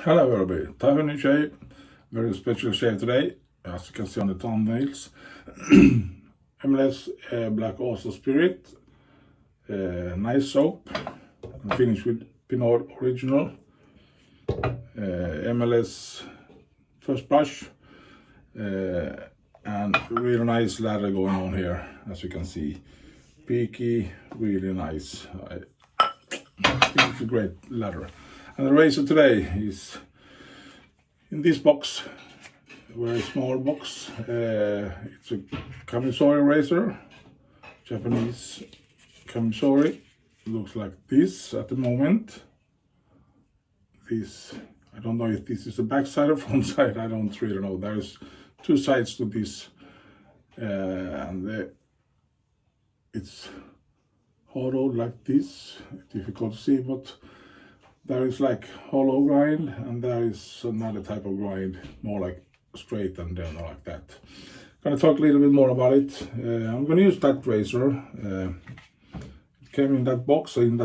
Hello everybody, time for a new shave. Very special shave today, as you can see on the thumbnails. MLS Black Also Spirit, nice soap, and finished with Pinaud Original, MLS First Brush, and really nice ladder going on here, as you can see. Peaky, really nice. I think it's a great ladder. And the razor today is in this box, a very small box. It's a Kamisori razor, Japanese Kamisori. Looks like this at the moment. This, I don't know if this is the back side or front side, I don't really know. There's two sides to this, and it's hollowed like this. Difficult to see, but there is like hollow grind, and there is another type of grind, more like straight and then like that. Gonna talk a little bit more about it. I'm gonna use that razor. It came in that box. I'm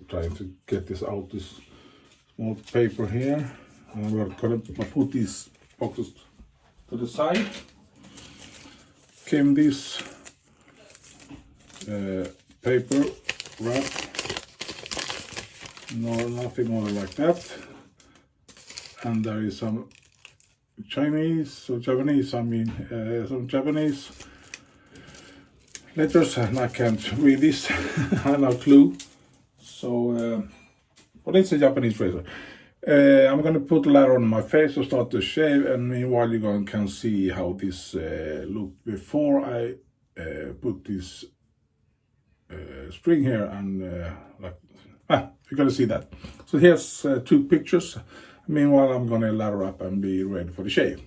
trying to get this out, this small paper here. And we're gonna put these boxes to the side. Came this paper wrap. No, nothing more like that. And there is some Japanese letters, and I can't read this. I have no clue. So, but it's a Japanese razor. I'm gonna put the ladder on my face to start to shave, and meanwhile you guys can see how this looked before I put this string here, and you're gonna see that. So here's two pictures. Meanwhile, I'm gonna ladder up and be ready for the shave.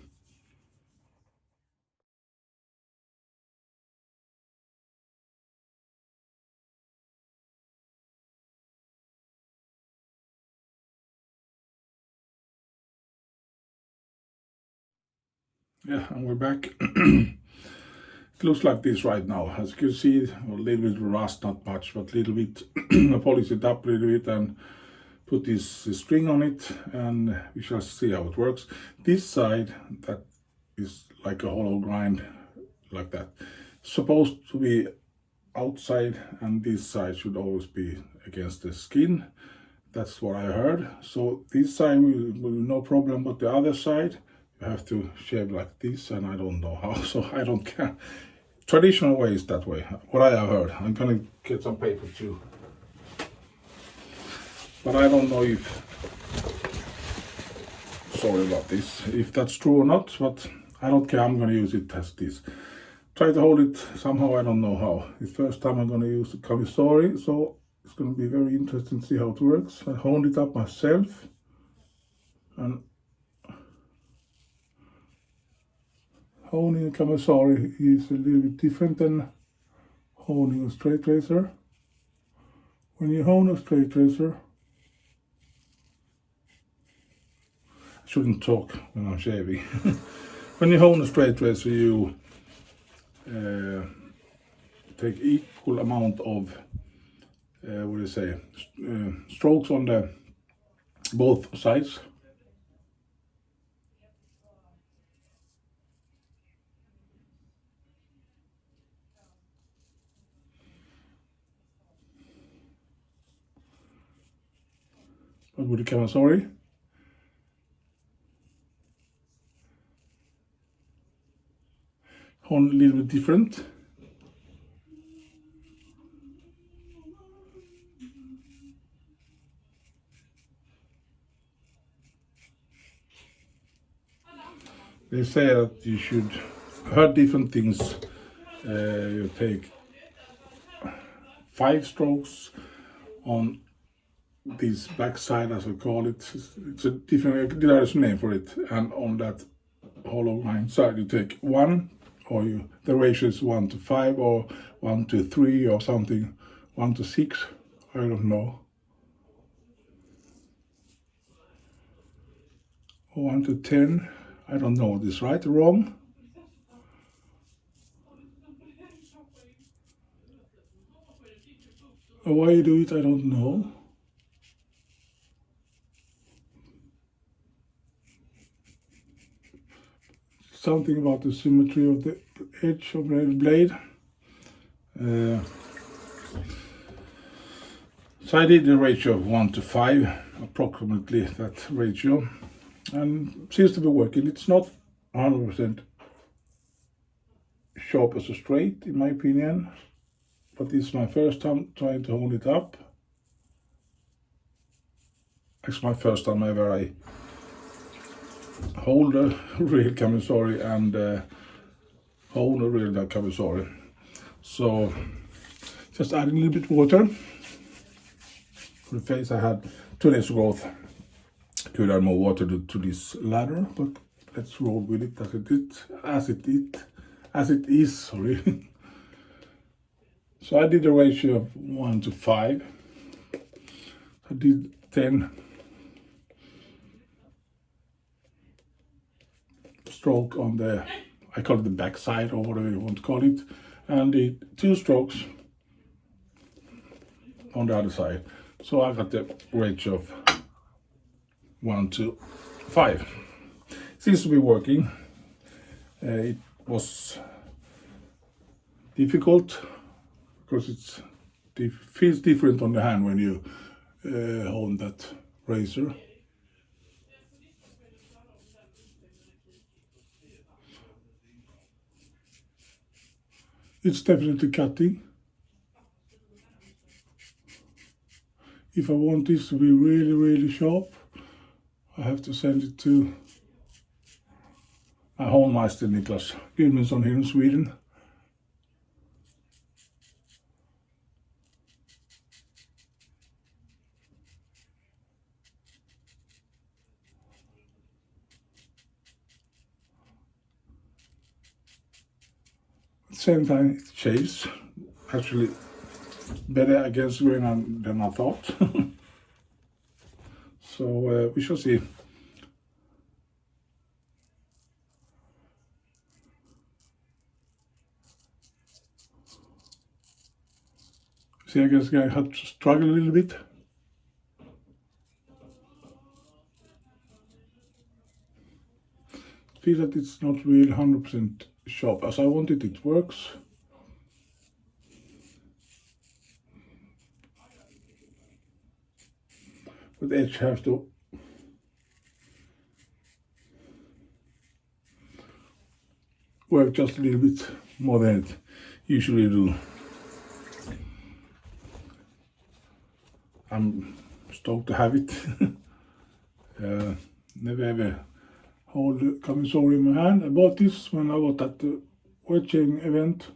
Yeah, and we're back. It looks like this right now. As you can see, a little bit of rust, not much, but a little bit. I polish it up a little bit and put this string on it, and we shall see how it works. This side, that is like a hollow grind, like that. Supposed to be outside, and this side should always be against the skin. That's what I heard. So this side will no problem, but the other side you have to shave like this, and I don't know how, so I don't care. Traditional way is that way, what I have heard. I'm gonna get some paper too, but I don't know if, sorry about this, if that's true or not, but I don't care. I'm gonna use it as this. Try to hold it somehow, I don't know how. It's the first time I'm gonna use the Kamisori, so it's gonna be very interesting to see how it works. I hold it up myself, and holding a Kamisori is a little bit different than holding a straight razor. When you hold a straight razor, I shouldn't talk when I'm shaving. When you hold a straight razor, you take equal amount of strokes on the both sides. But with the Kamisori, hold a little bit different. They say that you should heard different things. You take 5 strokes on this back side, as we call it. It's a different, there's a name for it. And on that hollow line side, you take 1, or the ratio is 1 to 5, or 1 to 3, or something, 1 to 6. I don't know. Or 1 to 10. I don't know. This right or wrong? Why you do it, I don't know. something about the symmetry of the edge of the blade. So I did the ratio of 1 to 5, approximately that ratio, and seems to be working. It's not 100% sharp as a straight, in my opinion, but this is my first time trying to hold it up. It's my first time ever I hold a real Kamisori and hold a real Kamisori. So just adding a little bit water. For the face I had 2 days ago. Could add more water to this ladder, but let's roll with it as it is. Sorry. So I did a ratio of 1 to 5. I did 10 stroke on the, I call it the back side or whatever you want to call it, and the 2 strokes on the other side. So I got the ratio of 1 to 5. Seems to be working. It was difficult because it feels different on the hand when you hold that razor. It's definitely cutting. If I want this to be really, really sharp, I have to send it to my hovmeister Niklas Gudmundsson here in Sweden. At the same time, it shaves. Actually, better against grain than I thought. So we shall see. See, I guess I had to struggle a little bit. I feel that it's not really 100% sharp as I wanted. It works. But the edge has to work just a little bit more than it usually do. I'm stoked to have it. Never ever hold the Kamisori in my hand. I bought this when I was at the watching event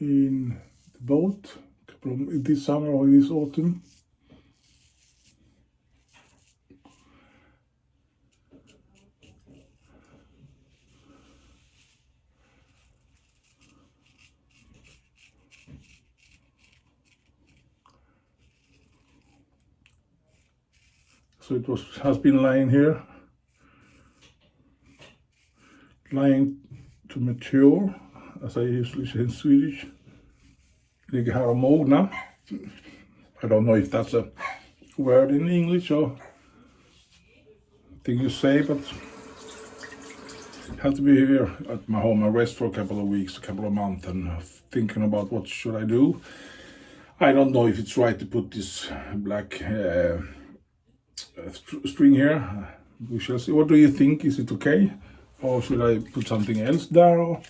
in the boat this summer or this autumn. So it has been lying here, lying to mature, as I usually say in Swedish. Ligger här och mogna. I don't know if that's a word in English or thing you say, but have to be here at my home and rest for a couple of weeks, a couple of months, and thinking about what should I do. I don't know if it's right to put this black string here. We shall see. What do you think? Is it okay? Or should I put something else there? Or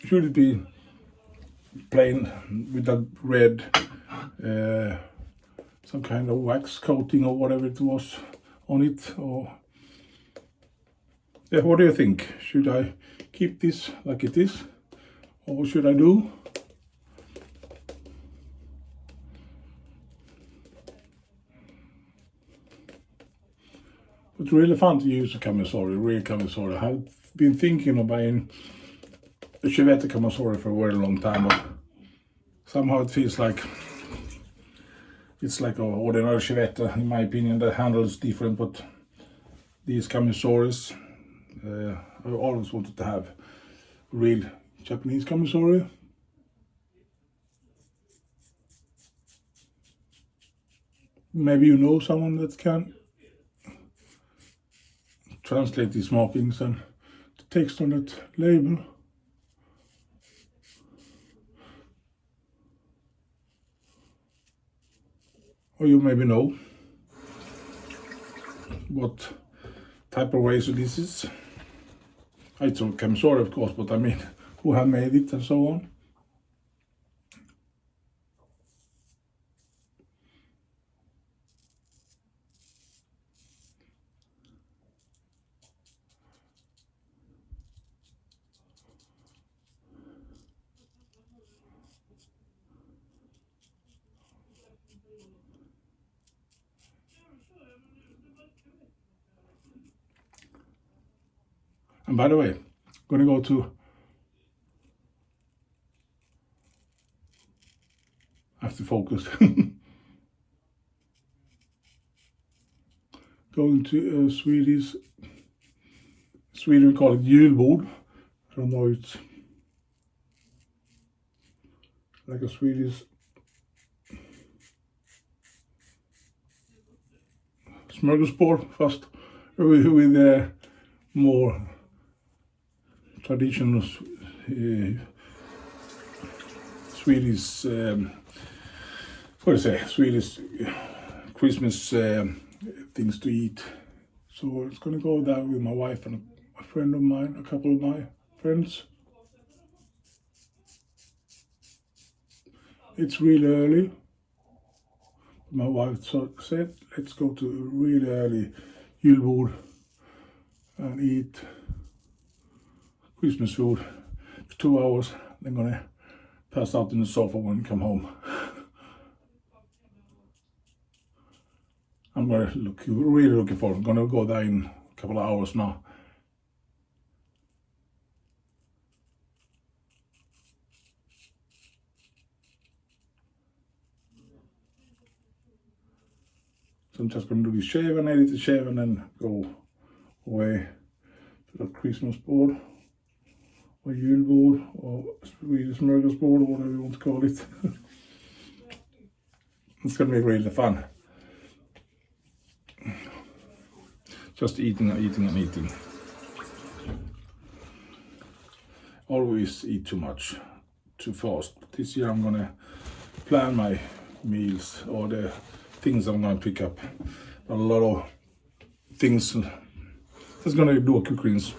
should it be plain with that red, some kind of wax coating or whatever it was on it? Or yeah, what do you think? Should I keep this like it is? Or what should I do? It's really fun to use a Kamisori, real Kamisori. I've been thinking of buying a Chevette Kamisori for a very long time, but somehow it feels like it's like an ordinary Chevette, in my opinion. The handle is different, but these Kamisoris, I always wanted to have real Japanese Kamisori. Maybe you know someone that can translate these markings and the text on that label. Or you maybe know what type of razor this is. It's a Kamisori, of course, but I mean who have made it and so on. And by the way, I'm gonna go to, I have to focus. Going to Sweden we call it julbord. I don't know, it's like a Swedish smörgåsbord, fast with more traditional Swedish, what do you say, Swedish Christmas things to eat. So it's gonna go there with my wife and a friend of mine, a couple of my friends. It's really early. My wife said, let's go to a really early julbord and eat Christmas food for 2 hours. Then gonna pass out in the sofa when I come home. I'm really looking forward. I'm gonna go there in a couple of hours now. So I'm just gonna do the shave and edit the shave and then go away to the Christmas board or julbord or Swedish smörgåsbord or whatever you want to call it. It's gonna be really fun. Just eating and eating and eating. Always eat too much, too fast. This year I'm gonna plan my meals or the things I'm gonna pick up. A lot of things. Just gonna do a quick rinse.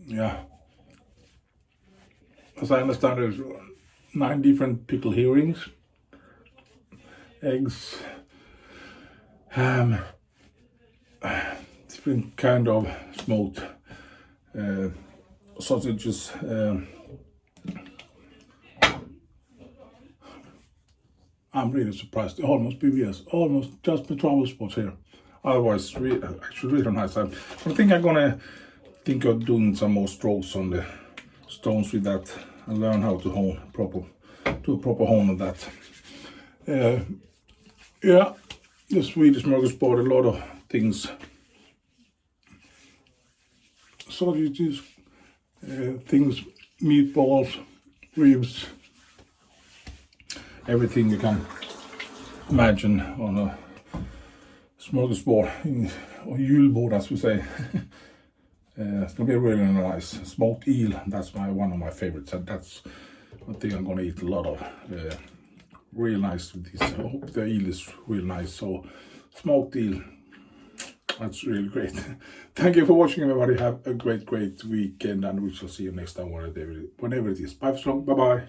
Yeah. As I understand, there's 9 different pickle hearings, eggs, ham, different kind of smoked sausages. I'm really surprised. Almost BBS, almost just the travel spots here. Otherwise, actually really nice. I think I'm gonna think of doing some more strokes on the stones with that and learn how to hone do a proper hone of that. Yeah, the Swedish smörgåsbord, a lot of things. Sausages, things, meatballs, ribs, everything you can imagine on a smörgåsbord, or julbord as we say. It's gonna be really nice. Smoked eel, that's one of my favorites, and that's one thing I'm gonna eat a lot of. Real nice with this. I hope the eel is real nice. So smoked eel, that's really great. Thank you for watching, everybody. Have a great weekend, and we shall see you next time whenever it is. Bye for long. Bye bye.